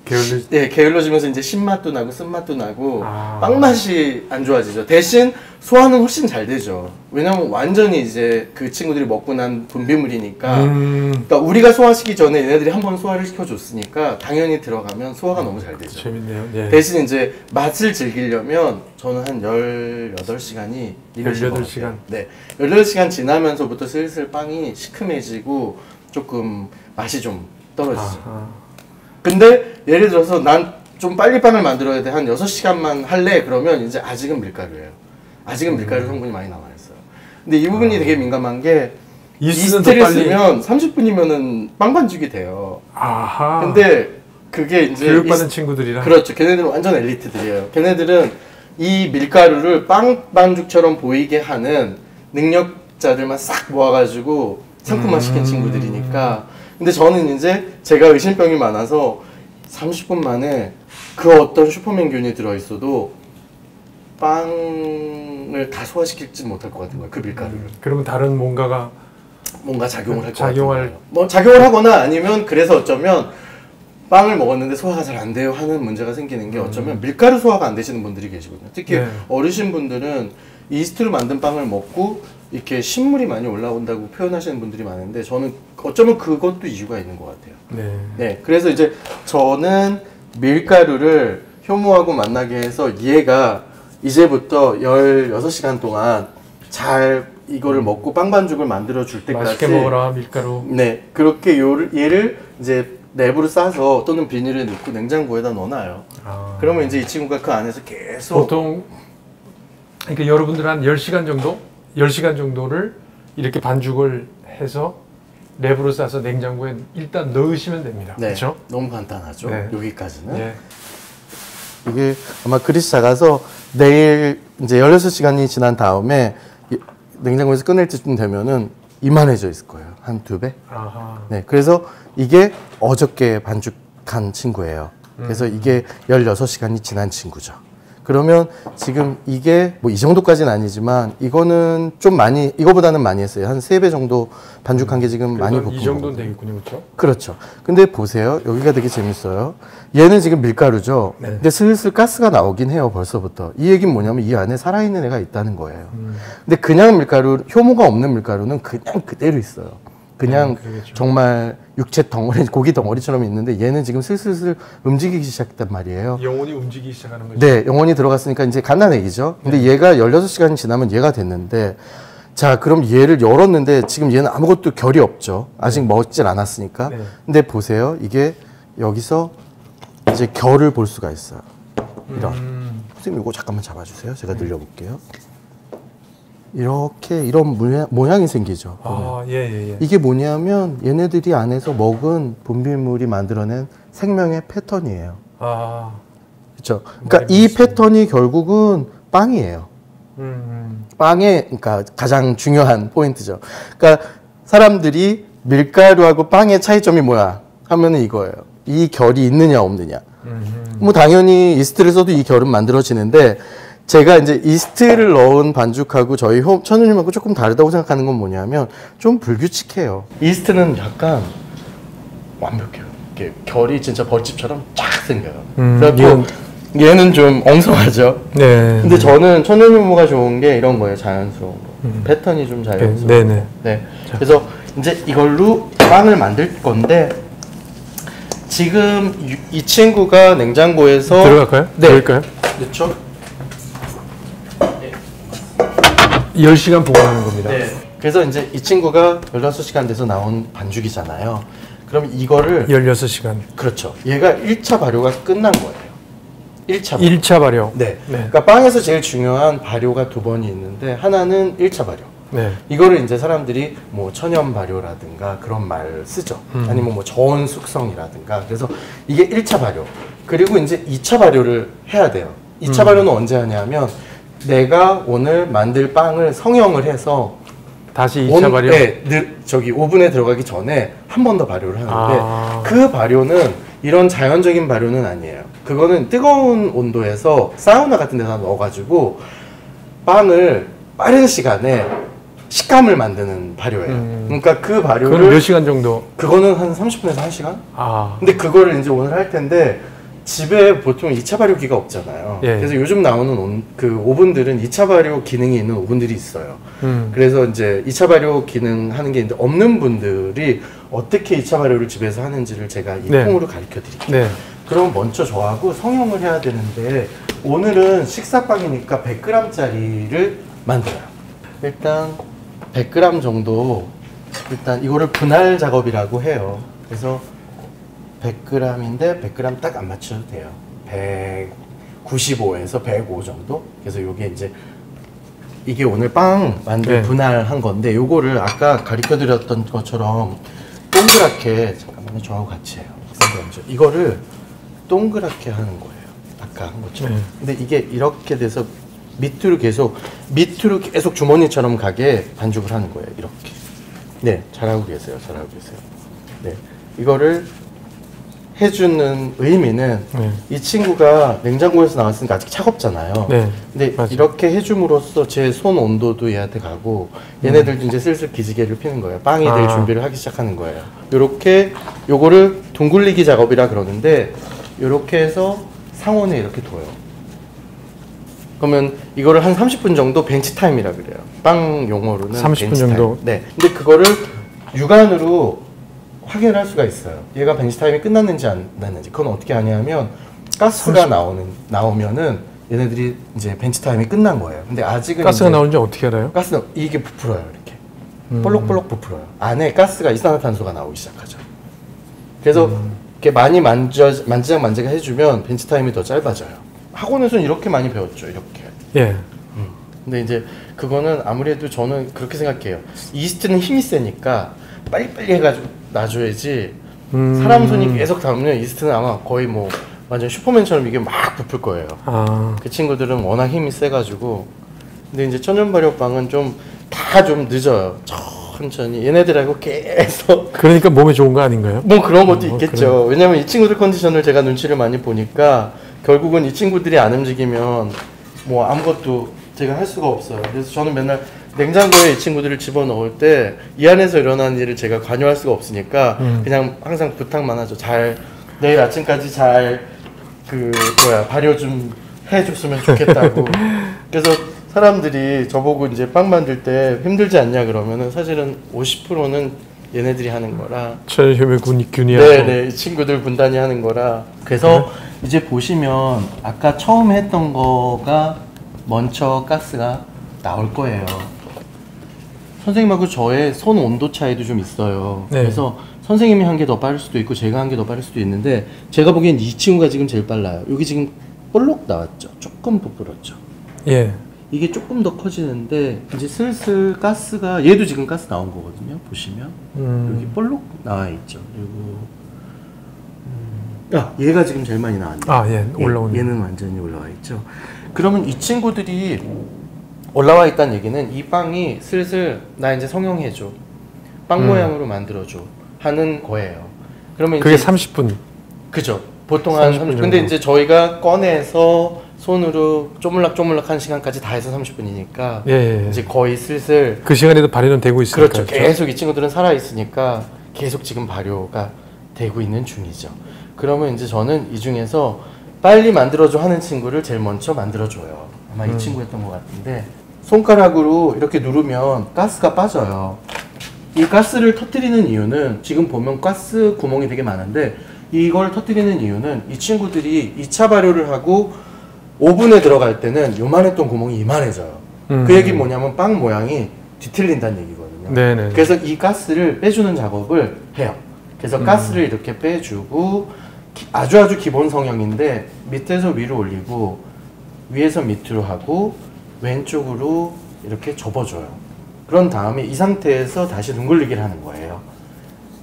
게을러지면서 이제 신맛도 나고 쓴맛도 나고 빵 맛이 안 좋아지죠. 대신 소화는 훨씬 잘 되죠. 왜냐면 완전히 이제 그 친구들이 먹고 난 분비물이니까 그러니까 우리가 소화시키기 전에 얘네들이 한번 소화를 시켜줬으니까 당연히 들어가면 소화가 너무 잘 되죠. 재밌네요. 예. 대신 이제 맛을 즐기려면 저는 한 18시간이 18시간? 네. 18시간 지나면서부터 슬슬 빵이 시큼해지고 조금 맛이 좀 떨어지죠. 근데 예를 들어서 난 좀 빨리 빵을 만들어야 돼. 한 6시간만 할래. 그러면 이제 아직은 밀가루예요. 아직은 밀가루 성분이 많이 남아있어요. 근데 이 부분이 되게 민감한 게 이스트를 쓰면 30분이면은 빵 반죽이 돼요. 아하. 근데 그게 이제 교육받은 친구들이라. 그렇죠. 걔네들은 완전 엘리트들이에요. 걔네들은 이 밀가루를 빵 반죽처럼 보이게 하는 능력자들만 싹 모아가지고 상품화 시킨 친구들이니까. 근데 저는 이제 제가 의심병이 많아서 30분 만에 그 어떤 슈퍼맨균이 들어있어도 빵을 다 소화시키지 못할 것 같은 거예요. 그 밀가루를. 그러면 다른 뭔가 작용을 할 것 작용할 같아요. 뭐 작용을 하거나 아니면 그래서 어쩌면 빵을 먹었는데 소화가 잘 안 돼요 하는 문제가 생기는 게 어쩌면 밀가루 소화가 안 되시는 분들이 계시거든요. 특히 네. 어르신 분들은 이스트로 만든 빵을 먹고 이렇게 신물이 많이 올라온다고 표현하시는 분들이 많은데 저는 어쩌면 그것도 이유가 있는 것 같아요. 네. 네, 그래서 이제 저는 밀가루를 효모하고 만나게 해서 얘가 이제부터 16시간 동안 잘 이거를 먹고 빵 반죽을 만들어 줄 때까지 맛있게 먹어라 밀가루. 네, 그렇게 얘를 이제 랩으로 싸서 또는 비닐에 넣고 냉장고에다 넣어놔요. 그러면 이제 이 친구가 그 안에서 계속 보통 그러니까 여러분들 한 10시간 정도? 10시간 정도를 이렇게 반죽을 해서 랩으로 싸서 냉장고에 일단 넣으시면 됩니다. 네, 그렇죠? 너무 간단하죠. 네. 여기까지는. 네. 이게 아마 그릇이 작아서 내일 이제 16시간이 지난 다음에 냉장고에서 꺼낼 때쯤 되면은 이만해져 있을 거예요. 한 2배? 아하. 네, 그래서 이게 어저께 반죽한 친구예요. 그래서 이게 16시간이 지난 친구죠. 그러면 지금 이게 뭐 이 정도까지는 아니지만 이거는 좀 많이, 이거보다는 많이 했어요. 한 3배 정도 반죽한 게 지금 많이 볶은 이 정도는 되겠군요, 그렇죠? 그렇죠. 근데 보세요. 여기가 되게 재밌어요. 얘는 지금 밀가루죠. 네. 근데 슬슬 가스가 나오긴 해요, 벌써부터. 이 얘기는 뭐냐면 이 안에 살아있는 애가 있다는 거예요. 근데 그냥 밀가루, 효모가 없는 밀가루는 그냥 그대로 있어요. 그냥 그러겠죠. 정말 육체 덩어리, 고기 덩어리처럼 있는데 얘는 지금 슬슬 움직이기 시작했단 말이에요. 영혼이 움직이기 시작하는 거죠. 네, 영혼이 들어갔으니까 이제 갓난애기죠. 근데 얘가 16시간이 지나면 얘가 됐는데, 자, 그럼 얘를 열었는데 지금 얘는 아무것도 결이 없죠. 아직 먹질 않았으니까. 네. 근데 보세요. 이게 여기서 이제 결을 볼 수가 있어요. 이런. 선생님 이거 잠깐만 잡아주세요. 제가 늘려볼게요. 이렇게 이런 모양이 생기죠. 아, 예. 이게 뭐냐면 얘네들이 안에서 먹은 분비물이 만들어낸 생명의 패턴이에요. 아, 그렇죠. 그러니까 이 패턴이 결국은 빵이에요. 빵의 그러니까 가장 중요한 포인트죠. 그러니까 사람들이 밀가루하고 빵의 차이점이 뭐야? 하면은 이거예요. 이 결이 있느냐 없느냐. 뭐 당연히 이스트를 써도 이 결은 만들어지는데 제가 이제 이스트를 넣은 반죽하고 저희 천우님하고 조금 다르다고 생각하는 건 뭐냐면 좀 불규칙해요. 이스트는 약간 완벽해요. 이렇게 결이 진짜 벌집처럼 쫙 생겨요. 그래서 얘는 좀 엉성하죠. 네. 근데 저는 천연유무가 좋은 게 이런 거예요. 자연스러운 거. 패턴이 좀 자연스러운 네네. 거. 네. 그래서 이제 이걸로 빵을 만들 건데 지금 이 친구가 냉장고에서 들어갈까요? 네. 들어갈까요? 그렇죠. 10시간 보관하는 겁니다. 네. 그래서 이제 이 친구가 16시간 돼서 나온 반죽이잖아요. 그럼 이거를 16시간. 그렇죠. 얘가 1차 발효가 끝난 거예요. 1차 발효. 1차 발효. 네. 네. 그러니까 빵에서 제일 중요한 발효가 2번이 있는데 하나는 1차 발효. 네. 이거를 이제 사람들이 뭐 천연 발효라든가 그런 말 쓰죠. 아니면 뭐 저온 숙성이라든가. 그래서 이게 1차 발효. 그리고 이제 2차 발효를 해야 돼요. 2차 발효는 언제 하냐면 내가 오늘 만들 빵을 성형을 해서 다시 2차 발효? 네, 저기 오븐에 들어가기 전에 한 번 더 발효를 하는데 그 발효는 이런 자연적인 발효는 아니에요. 그거는 뜨거운 온도에서 사우나 같은 데서 넣어가지고 빵을 빠른 시간에 식감을 만드는 발효예요. 그러니까 그 발효를 그건 몇 시간 정도? 그거는 한 30분에서 1시간? 아. 근데 그거를 이제 오늘 할 텐데 집에 보통 2차 발효기가 없잖아요. 예. 그래서 요즘 나오는 그 오븐들은 2차 발효 기능이 있는 오븐들이 있어요. 그래서 이제 2차 발효 기능 하는 게 있는데 없는 분들이 어떻게 2차 발효를 집에서 하는지를 제가 이 네. 통으로 가르쳐 드릴게요. 네. 그럼 먼저 저하고 성형을 해야 되는데 오늘은 식사빵이니까 100g짜리를 만들어요. 일단 100g 정도 일단 이거를 분할 작업이라고 해요. 그래서 100g인데 100g 딱 안 맞춰도 돼요. 195에서 105 정도. 그래서 요게 이제 이게 오늘 빵 만들 네. 분할한 건데 요거를 아까 가르쳐 드렸던 것처럼 동그랗게 잠깐만요. 저하고 같이 해요. 이거를 동그랗게 하는 거예요. 아까 한 것처럼. 네. 근데 이게 이렇게 돼서 밑으로 계속 주머니처럼 가게 반죽을 하는 거예요. 이렇게. 네, 잘하고 계세요. 잘하고 계세요. 네, 이거를 해주는 의미는 네. 이 친구가 냉장고에서 나왔으니까 아직 차갑잖아요. 네, 근데 맞아요. 이렇게 해줌으로써 제 손 온도도 얘한테 가고 얘네들도 이제 슬슬 기지개를 피는 거예요. 빵이 될 준비를 하기 시작하는 거예요. 요렇게 요거를 둥글리기 작업이라 그러는데 요렇게 해서 상온에 이렇게 둬요. 그러면 이거를 한 30분 정도 벤치 타임이라 그래요. 빵 용어로는 30분 벤치 정도? 타임. 네. 근데 그거를 육안으로 확인을 할 수가 있어요. 얘가 벤치 타임이 끝났는지 안 났는지. 그건 어떻게 하냐면 가스가 나오면은 얘네들이 이제 벤치 타임이 끝난 거예요. 근데 아직은 가스가 이제 나오는지 어떻게 알아요? 가스는 이게 부풀어요. 이렇게 볼록볼록 부풀어요. 안에 가스가 이산화탄소가 나오기 시작하죠. 그래서 이렇게 많이 만지작 해주면 벤치 타임이 더 짧아져요. 학원에서는 이렇게 많이 배웠죠. 이렇게. 예. 근데 이제 그거는 아무래도 저는 그렇게 생각해요. 이스트는 힘이 세니까 빨리빨리 해가지고 놔줘야지 사람 손이 계속 닿으면 이스트는 아마 거의 뭐 완전 슈퍼맨처럼 이게 막 부풀 거예요. 그 친구들은 워낙 힘이 세가지고. 근데 이제 천연 발효빵은 좀 다 좀 늦어요. 천천히 얘네들하고 계속. 그러니까 몸에 좋은 거 아닌가요? 뭐 그런 것도 있겠죠. 왜냐면 이 친구들 컨디션을 제가 눈치를 많이 보니까 결국은 이 친구들이 안 움직이면 뭐 아무것도 제가 할 수가 없어요. 그래서 저는 맨날 냉장고에 이 친구들을 집어넣을 때 이 안에서 일어나는 일을 제가 관여할 수가 없으니까 그냥 항상 부탁만 하죠. 잘 내일 아침까지 잘 발효 좀 해줬으면 좋겠다고. 그래서 사람들이 저보고 이제 빵 만들 때 힘들지 않냐 그러면은 사실은 50%는 얘네들이 하는 거라. 천연효면균이하고. 네네, 이 친구들 분단이 하는 거라. 그래서 이제 보시면 아까 처음 했던 거가 먼저 가스가 나올 거예요. 선생님하고 저의 손 온도 차이도 좀 있어요. 네. 그래서 선생님이 한 게 더 빠를 수도 있고 제가 한 게 더 빠를 수도 있는데 제가 보기엔 이 친구가 지금 제일 빨라요. 여기 지금 볼록 나왔죠. 조금 부풀었죠. 예. 이게 조금 더 커지는데 이제 슬슬 가스가 얘도 지금 가스 나온 거거든요. 보시면 여기 볼록 나와 있죠. 그리고 얘가 지금 제일 많이 나왔네요. 아, 예. 올라오는. 얘는 완전히 올라와 있죠. 그러면 이 친구들이 올라와 있다는 얘기는 이 빵이 슬슬 나 이제 성형해줘. 빵 모양으로 만들어줘. 하는 거예요. 그러면 그게 이제 30분. 그죠. 보통 한 30분. 근데 이제 저희가 꺼내서 손으로 쪼물락쪼물락 한 시간까지 다 해서 30분이니까 예. 이제 거의 슬슬 그 시간에도 발효는 되고 있으니까. 그렇죠. 계속 이 친구들은 살아 있으니까 계속 지금 발효가 되고 있는 중이죠. 그러면 이제 저는 이 중에서 빨리 만들어줘 하는 친구를 제일 먼저 만들어줘요. 아마 이 친구였던 것 같은데 손가락으로 이렇게 누르면 가스가 빠져요. 이 가스를 터뜨리는 이유는 지금 보면 가스 구멍이 되게 많은데 이걸 터뜨리는 이유는 이 친구들이 2차 발효를 하고 오븐에 들어갈 때는 요만했던 구멍이 이만해져요. 그 얘기는 뭐냐면 빵 모양이 뒤틀린다는 얘기거든요. 네네. 그래서 이 가스를 빼주는 작업을 해요. 그래서 가스를 이렇게 빼주고 아주 기본 성형인데 밑에서 위로 올리고 위에서 밑으로 하고 왼쪽으로 이렇게 접어줘요. 그런 다음에 이 상태에서 다시 둥글리기를 하는 거예요.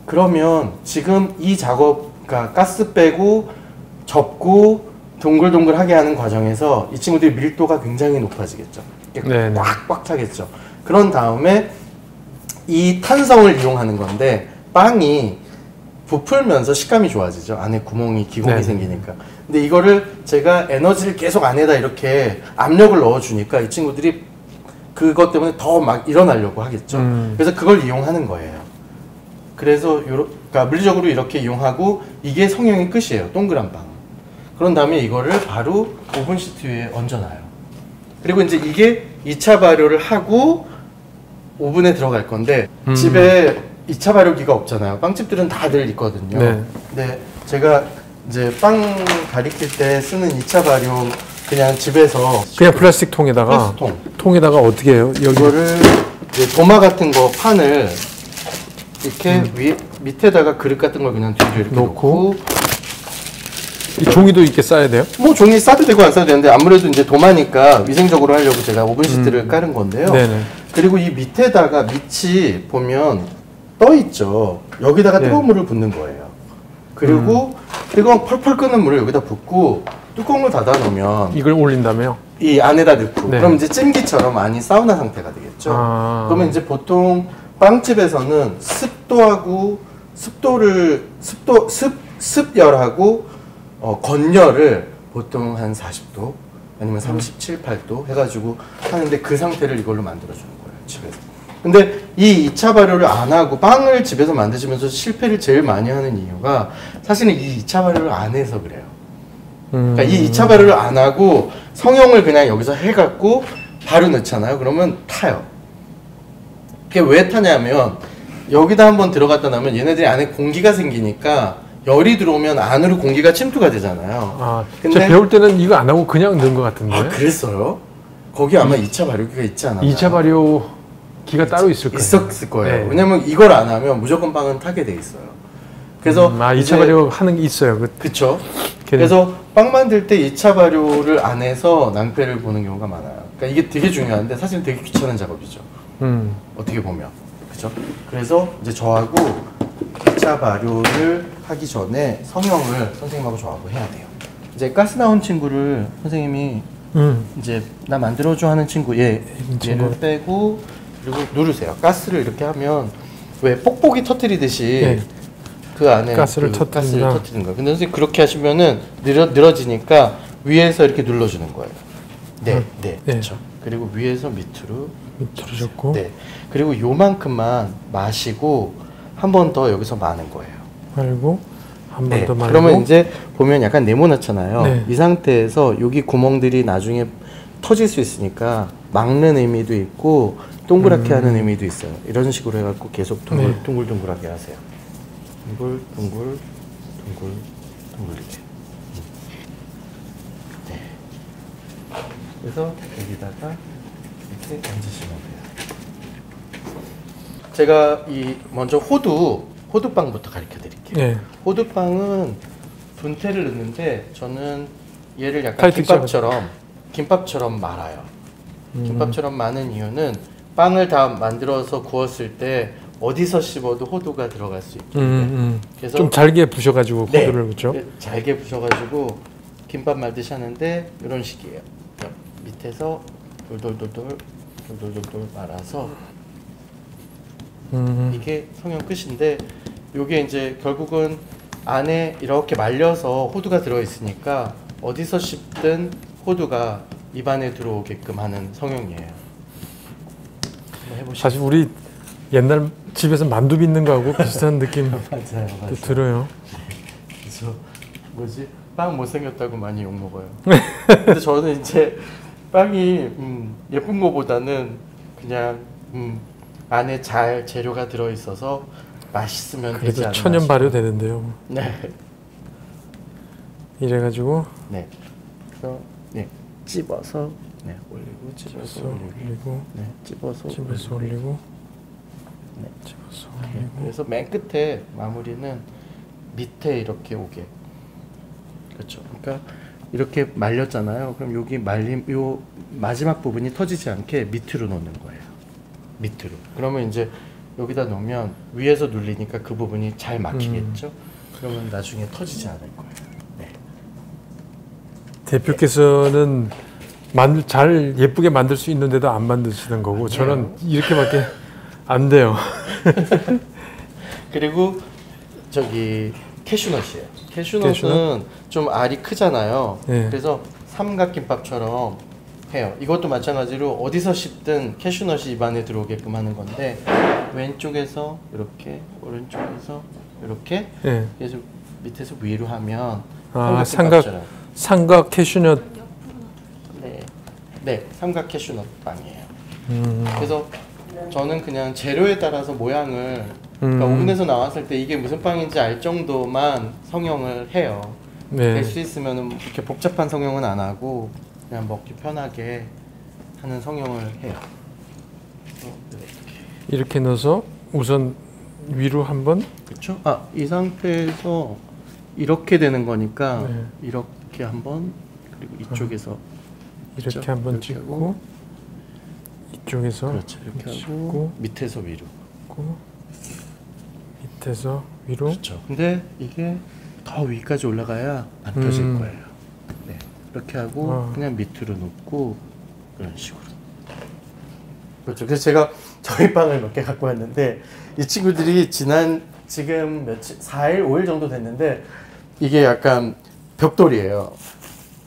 그러면 지금 이 작업, 그러니까 가스 빼고 접고 동글동글하게 하는 과정에서 이 친구들이 밀도가 굉장히 높아지겠죠. 꽉꽉 차겠죠. 그런 다음에 이 탄성을 이용하는 건데 빵이 부풀면서 식감이 좋아지죠. 안에 구멍이 기공이 네. 생기니까. 근데 이거를 제가 에너지를 계속 안에다 이렇게 압력을 넣어주니까 이 친구들이 그것 때문에 더 막 일어나려고 하겠죠. 그래서 그걸 이용하는 거예요. 그래서 그러니까 물리적으로 이렇게 이용하고 이게 성형의 끝이에요. 동그란 빵. 그런 다음에 이거를 바로 오븐 시트 위에 얹어놔요. 그리고 이제 이게 2차 발효를 하고 오븐에 들어갈 건데 집에 2차 발효기가 없잖아요. 빵집들은 다들 있거든요. 네. 근데 제가 이제 빵 가리킬 때 쓰는 2차 발효 그냥 집에서 그냥 플라스틱 통에다가 통에다가 어떻게 해요? 이거를 이제 도마 같은 거 판을 이렇게 밑에다가 그릇 같은 걸 그냥 뒤로 이렇게 놓고 이 종이도 이렇게 싸야 돼요? 뭐 종이 싸도 되고 안 싸도 되는데 아무래도 이제 도마니까 위생적으로 하려고 제가 오븐 시트를 깔은 건데요. 네네. 그리고 이 밑에다가 밑이 보면 떠 있죠. 여기다가 뜨거운 물을 붓는 거예요. 그리고 뜨거운 펄펄 끓는 물을 여기다 붓고 뚜껑을 닫아 놓으면 이걸 올린다며요? 이 안에다 넣고 네. 그럼 이제 찜기처럼 안이 사우나 상태가 되겠죠. 그러면 이제 보통 빵집에서는 습도하고 습열하고 건열을 보통 한 40도 아니면 37, 8도 해가지고 하는데 그 상태를 이걸로 만들어주는 거예요, 집에서. 근데 이 2차 발효를 안 하고 빵을 집에서 만드시면서 실패를 제일 많이 하는 이유가 사실은 이 2차 발효를 안 해서 그래요. 그러니까 이 2차 발효를 안 하고 성형을 그냥 여기서 해갖고 바로 넣잖아요. 그러면 타요. 그게 왜 타냐면 여기다 한번 들어갔다 나면 얘네들이 안에 공기가 생기니까 열이 들어오면 안으로 공기가 침투가 되잖아요. 아, 근데 제가 배울 때는 이거 안 하고 그냥 넣은 것 같은데. 아, 그랬어요? 거기 아마 2차 발효기가 있지 않았나요? 2차 발효기가 따로 있을 거예요. 있었을 거예요. 네. 왜냐면 이걸 안 하면 무조건 빵은 타게 돼 있어요. 그래서 2차 발효 하는 게 있어요. 그쵸. 그래서 빵 만들 때 2차 발효를 안 해서 낭패를 보는 경우가 많아요. 그러니까 이게 되게 중요한데 사실 되게 귀찮은 작업이죠. 어떻게 보면. 그죠? 그래서 이제 저하고 2차 발효를 하기 전에 성형을 선생님하고 저하고 해야 돼요. 이제 가스 나온 친구를 선생님이 이제 나 만들어줘 하는 친구 얘를 빼고 그리고 누르세요. 가스를 이렇게 하면 왜 뽁뽁이 터뜨리듯이 네. 그 안에 가스를 그 터뜨리는 거예요. 근데 선생님 그렇게 하시면은 늘어지니까 위에서 이렇게 눌러주는 거예요. 네, 네, 그렇죠. 그리고 위에서 밑으로 줬고, 네. 그리고 요만큼만 마시고 한 번 더 여기서 마는 거예요. 말고 한 번 더 말고. 그러면 이제 보면 약간 네모나잖아요. 네. 이 상태에서 여기 구멍들이 나중에 터질 수 있으니까 막는 의미도 있고 동그랗게 하는 의미도 있어요. 이런 식으로 해갖고 계속 둥글둥글하게 하세요. 둥글 이렇게. 네. 그래서 여기다가 이렇게 얹으시면 돼요. 제가 먼저 호두빵부터 가르쳐 드릴게요. 네. 호두빵은 분태를 넣는데 저는 얘를 약간 타이트 김밥처럼 말아요. 김밥처럼 마는 이유는 빵을 다 만들어서 구웠을 때 어디서 씹어도 호두가 들어갈 수 있게. 그래서 좀 잘게 부셔가지고 호두를 그렇죠? 잘게 부셔가지고 김밥 말듯이 하는데 이런 식이에요. 밑에서 돌돌돌 말아서 이게 성형 끝인데 이게 이제 결국은 안에 이렇게 말려서 호두가 들어 있으니까 어디서 씹든 호두가 입안에 들어오게끔 하는 성형이에요. 사실 우리 옛날 집에서 만두 빚는 거하고 비슷한 느낌 맞아요. 들어요. 그래서 빵 못생겼다고 많이 욕 먹어요. 근데 저는 이제 빵이 예쁜 거보다는 그냥 안에 잘 재료가 들어 있어서 맛있으면 되지 않나. 천연 발효 되는데요. 네. 이래가지고 그래서 찝어서 올리고 찝어서 올리고 찝어서 올리고 찝어서 올리고. 그래서 맨 끝에 마무리는 밑에 이렇게 오게. 그렇죠. 그러니까 이렇게 말렸잖아요. 그럼 여기 요 마지막 부분이 터지지 않게 밑으로 놓는 거예요. 밑으로. 그러면 이제 여기다 놓으면 위에서 눌리니까 그 부분이 잘 막히겠죠. 그러면 나중에 터지지 않을 거예요. 네. 대표께서는 잘 예쁘게 만들 수 있는데도 안 만드시는 거고 저는 이렇게밖에 안 돼요. 그리고 캐슈넛이에요. 캐슈넛은 좀 알이 크잖아요. 그래서 삼각김밥처럼 해요. 이것도 마찬가지로 어디서 씹든 캐슈넛이 입안에 들어오게끔 하는 건데 왼쪽에서 이렇게 오른쪽에서 이렇게 계속 밑에서 위로 하면 삼각 캐슈넛. 네, 삼각 캐슈넛 빵이에요. 그래서 저는 그냥 재료에 따라서 모양을 그러니까 오븐에서 나왔을 때 이게 무슨 빵인지 알 정도만 성형을 해요. 될 수 있으면 이렇게 복잡한 성형은 안 하고 그냥 먹기 편하게 하는 성형을 해요. 이렇게 넣어서 우선 위로 한번. 그렇죠. 이 상태에서 이렇게 되는 거니까 이렇게 한번 그리고 이쪽에서 이렇게 한번 찍고 이쪽에서 그렇죠. 이렇게 하고 밑에서 위로. 밑에서 위로. 그렇죠. 근데 이게 더 위까지 올라가야 안 펴질 거예요. 네. 이렇게 하고 그냥 밑으로 놓고 이런 식으로. 그렇죠. 그래서 제가 저희 빵을 몇 개 갖고 왔는데 이 친구들이 지금 며칠 4일, 5일 정도 됐는데 이게 약간 벽돌이에요.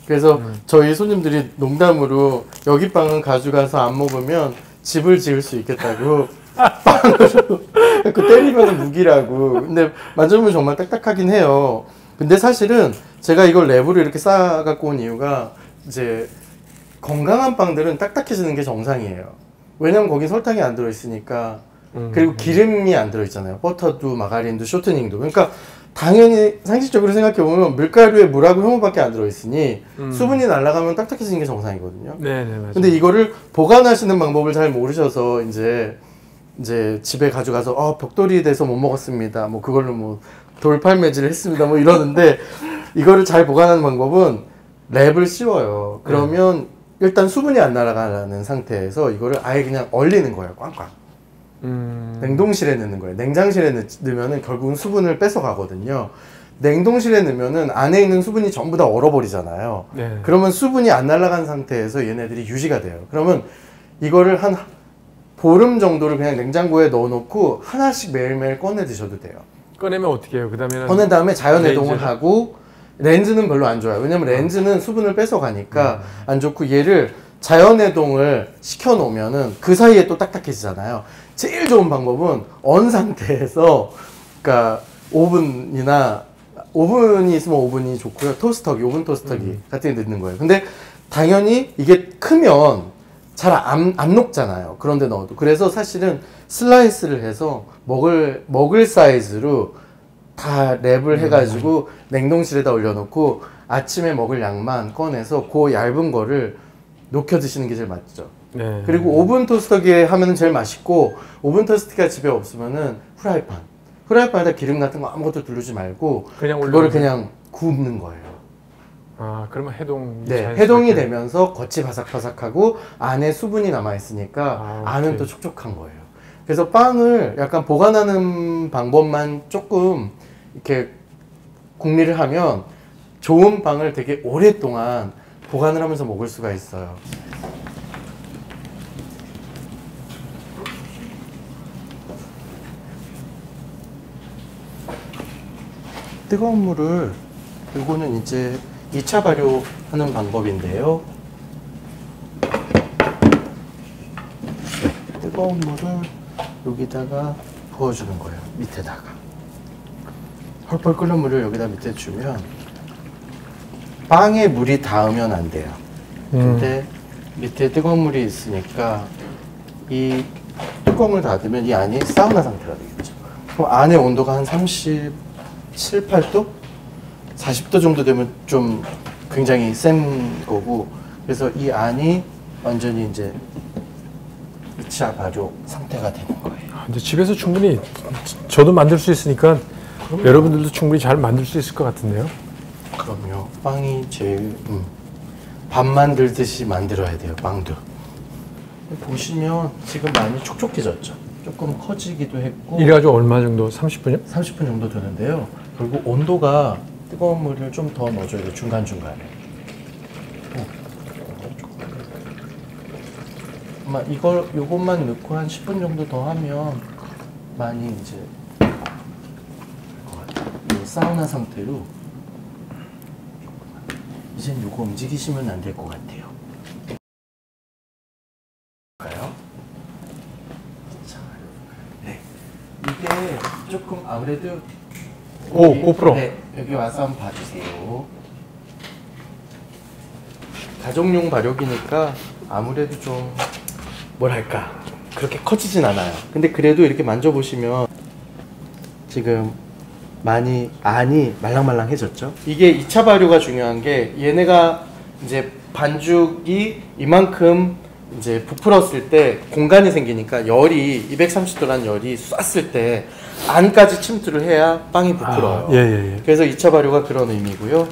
그래서 저희 손님들이 농담으로 여기 빵은 가져가서 안 먹으면 집을 지을 수 있겠다고 빵으로 그 때리면 무기라고. 근데 만져보면 정말 딱딱하긴 해요. 근데 사실은 제가 이걸 랩으로 이렇게 쌓아 갖고 온 이유가 이제 건강한 빵들은 딱딱해지는 게 정상이에요. 왜냐면 거기 설탕이 안 들어있으니까. 그리고 기름이 안 들어있잖아요. 버터도 마가린도 쇼트닝도. 그러니까 당연히 상식적으로 생각해보면 밀가루에 물하고 효모밖에 안 들어있으니 수분이 날아가면 딱딱해지는 게 정상이거든요. 네네, 맞아요. 근데 이거를 보관하시는 방법을 잘 모르셔서 이제 집에 가져가서 벽돌이 돼서 못 먹었습니다. 뭐 그걸로 뭐 돌팔매질을 했습니다. 뭐 이러는데 이거를 잘 보관하는 방법은 랩을 씌워요. 그러면 일단 수분이 안 날아가는 상태에서 이거를 아예 그냥 얼리는 거예요. 꽝꽝. 냉동실에 넣는 거예요. 냉장실에 넣으면은 결국은 수분을 뺏어 가거든요. 냉동실에 넣으면은 안에 있는 수분이 전부 다 얼어버리잖아요. 그러면 수분이 안 날아간 상태에서 얘네들이 유지가 돼요. 그러면 이거를 보름 정도를 그냥 냉장고에 넣어놓고 하나씩 매일매일 꺼내 드셔도 돼요. 꺼내면 어떻게 해요? 그 다음에는 꺼낸 다음에 자연해동을 하고, 렌즈는 별로 안 좋아요. 왜냐면 렌즈는 수분을 뺏어가니까 안 좋고, 얘를 자연해동을 시켜놓으면은 그 사이에 또 딱딱해지잖아요. 제일 좋은 방법은 언 상태에서, 그러니까 오븐이 있으면 오븐이 좋고요. 토스터기, 오븐 토스터기 같은 게 넣는 거예요. 근데 당연히 이게 크면 잘 안 녹잖아요. 그런데 넣어도. 그래서 사실은 슬라이스를 해서 먹을 사이즈로 다 랩을 해가지고 냉동실에다 올려놓고 아침에 먹을 양만 꺼내서 그 얇은 거를 녹여 드시는 게 제일 맞죠. 네. 그리고 오븐 토스터기에 하면은 제일 맛있고, 오븐 토스터기가 집에 없으면은 후라이팬에다 기름 같은 거 아무것도 두르지 말고 그거를 그냥 굽는 거예요. 아, 그러면 해동이 되면서 겉이 바삭바삭하고 안에 수분이 남아 있으니까 안은 또 촉촉한 거예요. 그래서 빵을 약간 보관하는 방법만 조금 이렇게 궁리를 하면 좋은 빵을 되게 오랫동안 보관을 하면서 먹을 수가 있어요. 뜨거운 물을, 요거는 이제 2차 발효하는 방법인데요. 뜨거운 물을 여기다가 부어주는 거예요. 밑에다가. 펄펄 끓는 물을 여기다 밑에 주면 빵에 물이 닿으면 안 돼요. 근데 밑에 뜨거운 물이 있으니까 이 뚜껑을 닫으면 이 안이 사우나 상태가 되겠죠. 그럼 안에 온도가 한 37, 8도? 40도 정도 되면 좀 굉장히 센 거고, 그래서 이 안이 완전히 이제 2차 발효 상태가 되는 거예요. 이제 집에서 충분히 저도 만들 수 있으니까 그럼요. 여러분들도 충분히 잘 만들 수 있을 것 같은데요. 그럼요. 빵이 제일 밥 만들듯이 만들어야 돼요. 빵도. 보시면 지금 많이 촉촉해졌죠. 조금 커지기도 했고. 이래가지고 얼마 정도? 30분이요? 30분 정도 되는데요. 그리고 온도가 뜨거운 물을 좀 더 넣어줘야 돼요. 중간중간에. 아마 요것만 넣고 한 10분 정도 더 하면 많이 이제 이 사우나 상태로, 이젠 요거 움직이시면 안 될 것 같아요. 자, 네. 이게 조금 아무래도 고프로. 네, 여기 와서 한번 봐주세요. 가정용 발효기니까 아무래도 좀 뭐랄까 그렇게 커지진 않아요. 근데 그래도 이렇게 만져보시면 지금 많이 안이 말랑말랑해졌죠. 이게 2차 발효가 중요한 게, 얘네가 이제 반죽이 이만큼 이제 부풀었을 때 공간이 생기니까 열이 230도라는 열이 쐈을 때 안까지 침투를 해야 빵이 부풀어요. 예. 그래서 2차 발효가 그런 의미고요.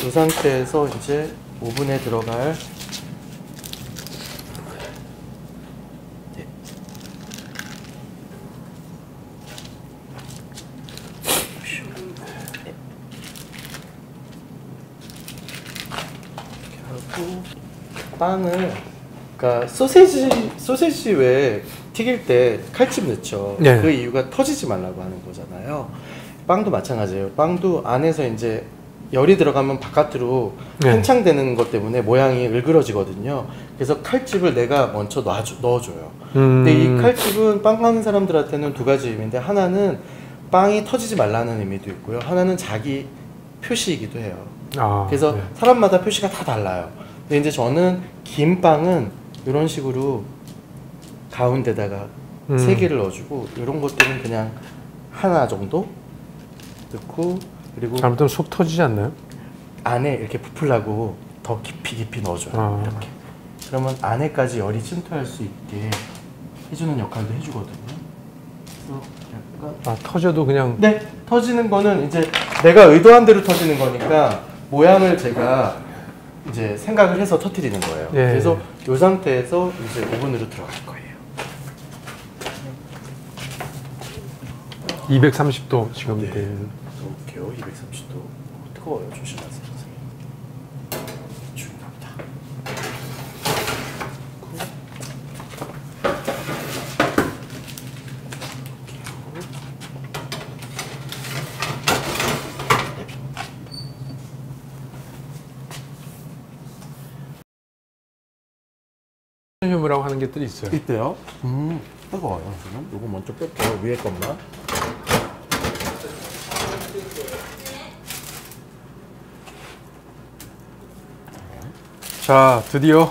이 상태에서 이제 오븐에 들어갈 빵을, 그러니까 소세지 왜 튀길 때 칼집 넣죠. 네. 그 이유가 터지지 말라고 하는 거잖아요. 빵도 마찬가지예요. 빵도 안에서 이제 열이 들어가면 바깥으로 팽창되는 것 때문에 모양이 을그러지거든요. 그래서 칼집을 내가 먼저 넣어줘요. 근데 이 칼집은 빵 하는 사람들한테는 두 가지 의미인데, 하나는 빵이 터지지 말라는 의미도 있고요. 하나는 자기 표시이기도 해요. 그래서 네. 사람마다 표시가 다 달라요. 근데 이제 저는 긴 빵은 이런 식으로 가운데다가 3개를 넣어주고, 이런 것들은 그냥 하나 정도 넣고, 그리고 잘못하면 속 터지지 않나요? 안에 이렇게 부풀라고 더 깊이 넣어줘요. 이렇게. 그러면 안에까지 열이 침투할 수 있게 해주는 역할도 해주거든요. 그래서 약간 터져도 그냥. 네, 터지는 거는 이제 내가 의도한 대로 터지는 거니까 모양을 제가 이제 생각을 해서 터뜨리는 거예요. 예. 그래서 이 상태에서 이제 오븐으로 들어갈 거예요. 230도 지금. 네. 넣을게요. 230도. 뜨거워요. 조심하세요. 중요합니다. 천연효모라고 하는 것들이 있어요. 있대요. 뜨거워요. 지금 요거 먼저 뺄게요. 위에 것만. 자, 드디어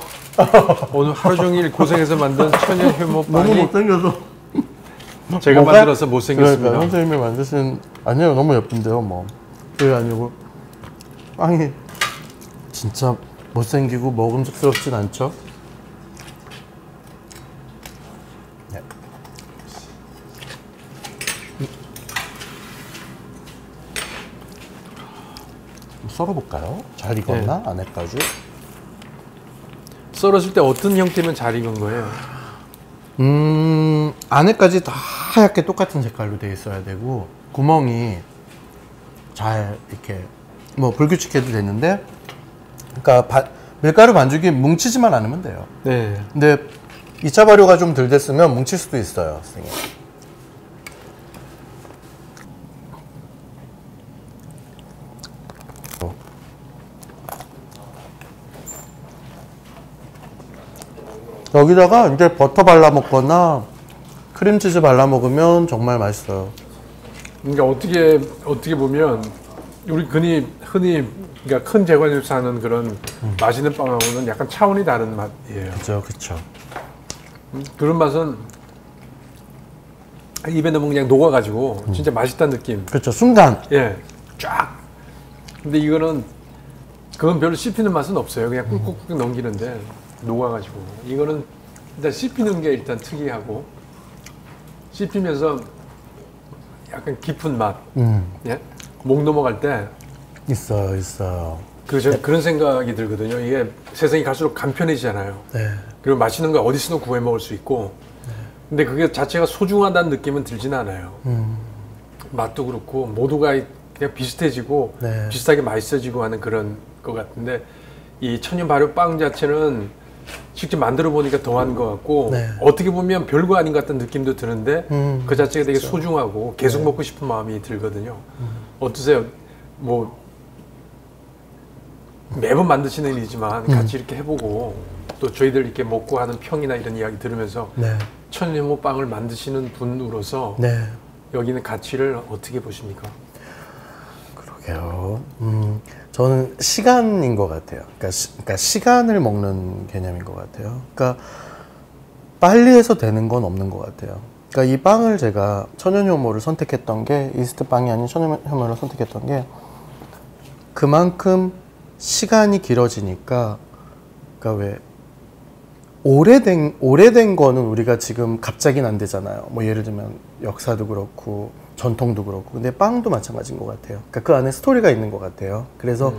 오늘 하루 종일 고생해서 만든 천연효모 너무 빵이 못생겨서 제가 뭐가? 만들어서 못생겼습니다. 그러니까 선생님이 만드신 아니에요. 너무 예쁜데요, 뭐. 그게 아니고 빵이 진짜 못생기고 먹음직스럽진 않죠? 네. 썰어볼까요? 잘 익었나? 네. 안에까지? 썰었을 때 어떤 형태면 잘 익은 거예요? 안에까지 다 하얗게 똑같은 색깔로 되어 있어야 되고 구멍이 잘 이렇게 뭐 불규칙해도 되는데, 그러니까 밀가루 반죽이 뭉치지만 않으면 돼요. 네. 근데 2차 발효가 좀 덜 됐으면 뭉칠 수도 있어요, 선생님. 여기다가 이제 버터 발라 먹거나 크림치즈 발라 먹으면 정말 맛있어요. 그러니까 어떻게 보면 우리 흔히 그러니까 큰 제과점에서 하는 그런 맛있는 빵하고는 약간 차원이 다른 맛이에요. 그죠, 그쵸. 그런 맛은 입에 넣으면 그냥 녹아가지고 진짜 맛있다는 느낌. 그쵸, 순간. 예, 쫙. 근데 이거는 그건 별로 씹히는 맛은 없어요. 그냥 꾹꾹꾹 넘기는데 녹아가지고. 이거는 일단 씹히는 게 일단 특이하고 씹히면서 약간 깊은 맛. 예? 목 넘어갈 때 있어요. 그런 생각이 들거든요. 이게 세상이 갈수록 간편해지잖아요. 네. 그리고 맛있는 거 어디서든 구해 먹을 수 있고. 근데 그게 자체가 소중하다는 느낌은 들진 않아요. 맛도 그렇고 모두가 그냥 비슷해지고 네. 비슷하게 맛있어지고 하는 그런 것 같은데, 이 천연 발효 빵 자체는 직접 만들어 보니까 더한 것 같고, 네. 어떻게 보면 별거 아닌 것 같은 느낌도 드는데 그 자체가 되게 그렇죠. 소중하고 계속 먹고 싶은 마음이 들거든요. 어떠세요? 뭐 매번 만드시는 일이지만 같이 이렇게 해보고 또 저희들 이렇게 먹고 하는 평이나 이런 이야기 들으면서 네. 천연효모 빵을 만드시는 분으로서 네. 여기는 가치를 어떻게 보십니까? 그러게요. 저는 시간인 것 같아요. 그러니까 시간을 먹는 개념인 것 같아요. 그러니까 빨리 해서 되는 건 없는 것 같아요. 그러니까 이 빵을 제가 천연효모를 선택했던 게, 이스트 빵이 아닌 천연효모를 선택했던 게 그만큼 시간이 길어지니까, 그러니까 왜 오래된 거는 우리가 지금 갑자기는 안 되잖아요. 뭐 예를 들면 역사도 그렇고 전통도 그렇고. 근데 빵도 마찬가지인 것 같아요. 그러니까 그 안에 스토리가 있는 것 같아요. 그래서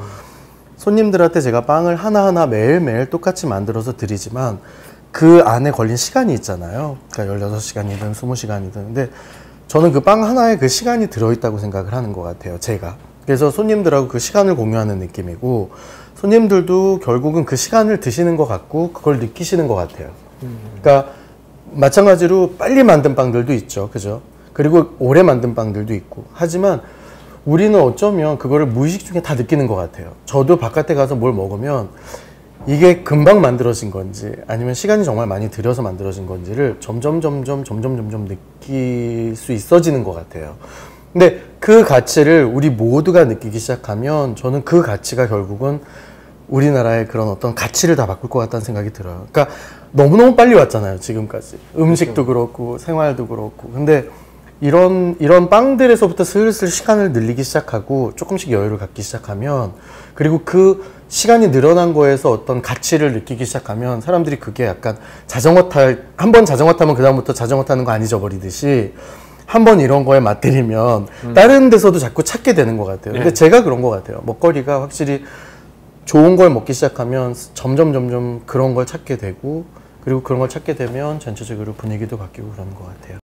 손님들한테 제가 빵을 하나하나 매일매일 똑같이 만들어서 드리지만 그 안에 걸린 시간이 있잖아요. 그러니까 16시간이든 20시간이든. 근데 저는 그 빵 하나에 그 시간이 들어있다고 생각을 하는 것 같아요, 제가. 그래서 손님들하고 그 시간을 공유하는 느낌이고, 손님들도 결국은 그 시간을 드시는 것 같고 그걸 느끼시는 것 같아요. 그러니까 마찬가지로 빨리 만든 빵들도 있죠, 그죠? 그리고 오래 만든 빵들도 있고. 하지만 우리는 어쩌면 그거를 무의식 중에 다 느끼는 것 같아요. 저도 바깥에 가서 뭘 먹으면 이게 금방 만들어진 건지 아니면 시간이 정말 많이 들여서 만들어진 건지를 점점 느낄 수 있어지는 것 같아요. 근데 그 가치를 우리 모두가 느끼기 시작하면 저는 그 가치가 결국은 우리나라의 그런 어떤 가치를 다 바꿀 것 같다는 생각이 들어요. 그러니까 너무너무 빨리 왔잖아요, 지금까지. 음식도 그렇고 생활도 그렇고. 근데 이런 빵들에서부터 슬슬 시간을 늘리기 시작하고 조금씩 여유를 갖기 시작하면, 그리고 그 시간이 늘어난 거에서 어떤 가치를 느끼기 시작하면 사람들이 그게 약간 한 번 자전거 타면 그다음부터 자전거 타는 거 안 잊어버리듯이 한 번 이런 거에 맛들이면 다른 데서도 자꾸 찾게 되는 것 같아요. 근데 제가 그런 것 같아요. 먹거리가 확실히 좋은 걸 먹기 시작하면 점점 그런 걸 찾게 되고, 그리고 그런 걸 찾게 되면 전체적으로 분위기도 바뀌고 그러는 것 같아요.